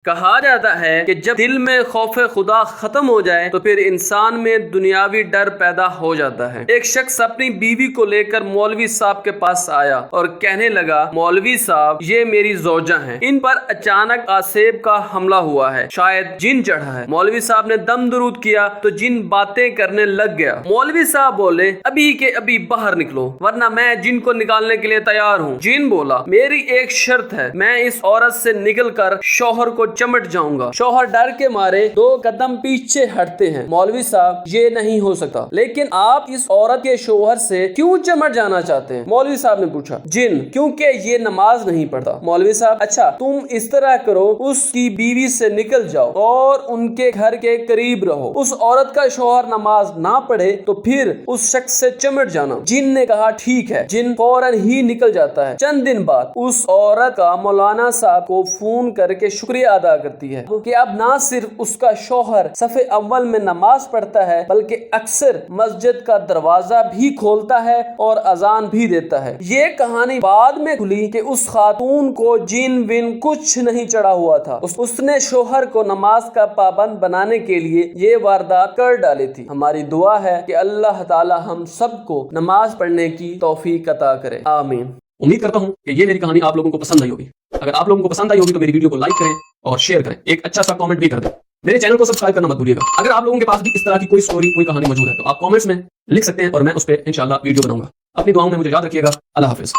کہا جاتا ہے کہ جب دل میں خوف خدا ختم ہو جائے تو پھر انسان میں دنیاوی ڈر پیدا ہو جاتا ہے۔ ایک شخص اپنی بیوی کو لے کر مولوی صاحب کے پاس آیا اور کہنے لگا، مولوی صاحب یہ میری زوجہ ہیں، ان پر اچانک آسیب کا حملہ ہوا ہے، شاید جن چڑھا ہے۔ مولوی صاحب نے دم درود کیا تو جن باتیں کرنے لگ گیا۔ مولوی صاحب بولے، ابھی کے ابھی باہر نکلو ورنہ میں جن کو نکالنے کے لیے تیار ہوں۔ جن بولا، میری ایک شرط ہے، میں اس عورت سے نکل کر شوہر کو چمٹ جاؤں گا۔ شوہر ڈر کے مارے 2 قدم پیچھے ہٹتے ہیں۔ مولوی صاحب، یہ نہیں ہو سکتا، لیکن آپ اس عورت کے شوہر سے کیوں چمٹ جانا چاہتے ہیں؟ مولوی صاحب نے پوچھا۔ جن، کیونکہ یہ نماز نہیں پڑھتا۔ مولوی صاحب، اچھا تم اس طرح کرو، اس کی بیوی سے نکل جاؤ اور ان کے گھر کے قریب رہو، اس عورت کا شوہر نماز نہ پڑھے تو پھر اس شخص سے چمٹ جانا۔ جن نے کہا ٹھیک ہے۔ جن فوراً ہی نکل جاتا ہے۔ چند دن بعد اس عورت کا مولانا صاحب کو فون کر کے شکریہ ادا کرتی ہے کہ اب نہ صرف اس کا شوہر صف اول میں نماز پڑھتا ہے بلکہ اکثر مسجد کا دروازہ بھی کھولتا ہے اور اذان بھی دیتا ہے۔ یہ کہانی بعد میں کھلی کہ اس خاتون کو جن ون کچھ نہیں چڑھا ہوا تھا، اس نے شوہر کو نماز کا پابند بنانے کے لیے یہ واردات کر ڈالی تھی۔ ہماری دعا ہے کہ اللہ تعالی ہم سب کو نماز پڑھنے کی توفیق عطا کرے، آمین۔ امید کرتا ہوں کہ یہ میری کہانی آپ لوگوں کو پسند آئی ہوگی۔ اگر آپ لوگوں کو پسند آئی ہوگی تو میری ویڈیو کو لائک کریں اور شیئر کریں، ایک اچھا سا کامنٹ بھی کر دیں۔ میرے چینل کو سبسکرائب کرنا مت بھولیے گا۔ اگر آپ لوگوں کے پاس بھی اس طرح کی کوئی سٹوری، کوئی کہانی موجود ہے تو آپ کامنٹس میں لکھ سکتے ہیں اور میں اس پہ انشاءاللہ ویڈیو بناؤں گا۔ اپنی دعاؤں میں مجھے یاد رکھیے گا۔ اللہ حافظ۔